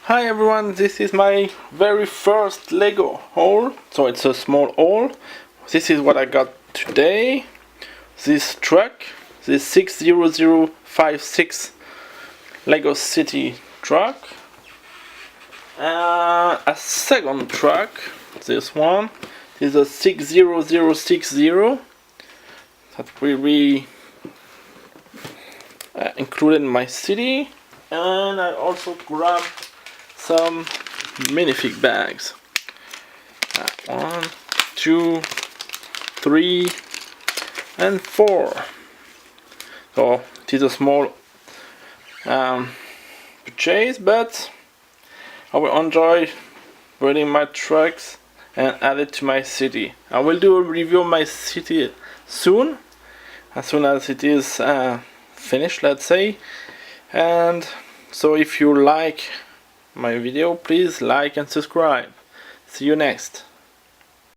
Hi everyone, this is my very first Lego haul, so it's a small haul. This is what I got today. This truck, this 60056 Lego City truck. A second truck, this one, is a 60060 that will be included in my city. And I also grabbed some minifig bags. 1, 2, 3, and 4. So it is a small purchase, but I will enjoy building my trucks and add it to my city. I will do a review of my city soon, as soon as it is finished, let's say. And so if you like my video, please like and subscribe. See you next.